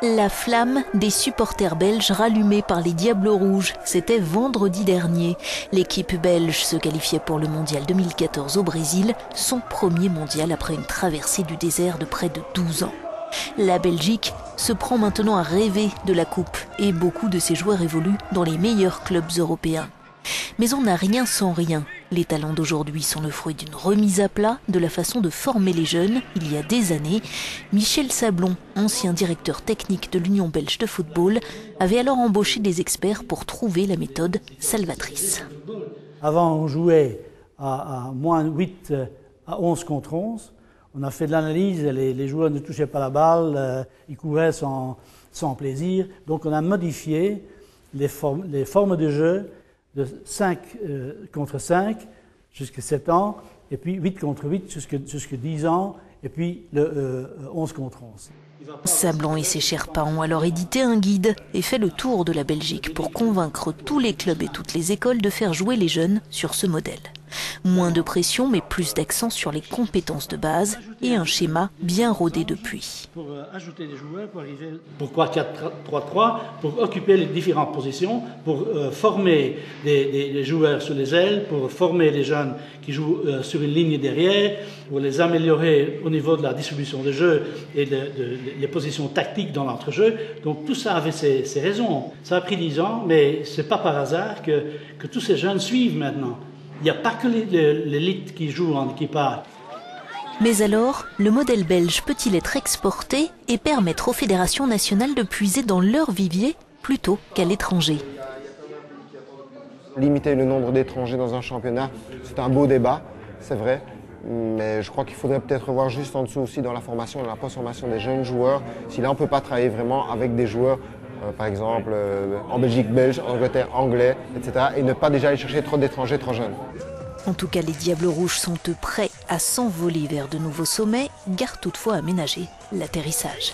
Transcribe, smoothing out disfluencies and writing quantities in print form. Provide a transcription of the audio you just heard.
La flamme des supporters belges rallumés par les Diables Rouges, c'était vendredi dernier. L'équipe belge se qualifiait pour le mondial 2014 au Brésil, son premier mondial après une traversée du désert de près de 12 ans. La Belgique se prend maintenant à rêver de la coupe et beaucoup de ses joueurs évoluent dans les meilleurs clubs européens. Mais on n'a rien sans rien. Les talents d'aujourd'hui sont le fruit d'une remise à plat de la façon de former les jeunes il y a des années. Michel Sablon, ancien directeur technique de l'Union belge de football, avait alors embauché des experts pour trouver la méthode salvatrice. Avant, on jouait à moins 8 à 11 contre 11. On a fait de l'analyse, les joueurs ne touchaient pas la balle, ils couraient sans plaisir. Donc on a modifié les formes de jeu de 5 contre 5 jusqu'à 7 ans, et puis 8 contre 8 jusqu'à 10 ans, et puis le 11 contre 11. Sablon et ses Sherpas ont alors édité un guide et fait le tour de la Belgique pour convaincre tous les clubs et toutes les écoles de faire jouer les jeunes sur ce modèle. Moins de pression mais plus d'accent sur les compétences de base et un schéma bien rodé depuis. Pour ajouter des joueurs, pour arriver pourquoi 4-3-3, pour occuper les différentes positions, pour former des joueurs sur les ailes, pour former les jeunes qui jouent sur une ligne derrière, pour les améliorer au niveau de la distribution de jeu et les positions tactiques dans l'entrejeu. Donc tout ça avait ses raisons. Ça a pris 10 ans, mais ce n'est pas par hasard que tous ces jeunes suivent maintenant. Il n'y a pas que l'élite qui joue en équipage. Mais alors, le modèle belge peut-il être exporté et permettre aux fédérations nationales de puiser dans leur vivier plutôt qu'à l'étranger? Limiter le nombre d'étrangers dans un championnat, c'est un beau débat, c'est vrai. Mais je crois qu'il faudrait peut-être revoir juste en dessous aussi dans la formation, dans la post-formation des jeunes joueurs. Si là on ne peut pas travailler vraiment avec des joueurs, par exemple en Belgique, belge, Angleterre, anglais, etc. Et ne pas déjà aller chercher trop d'étrangers trop jeunes. En tout cas, les Diables Rouges sont eux prêts à s'envoler vers de nouveaux sommets, gare toutefois à ménager l'atterrissage.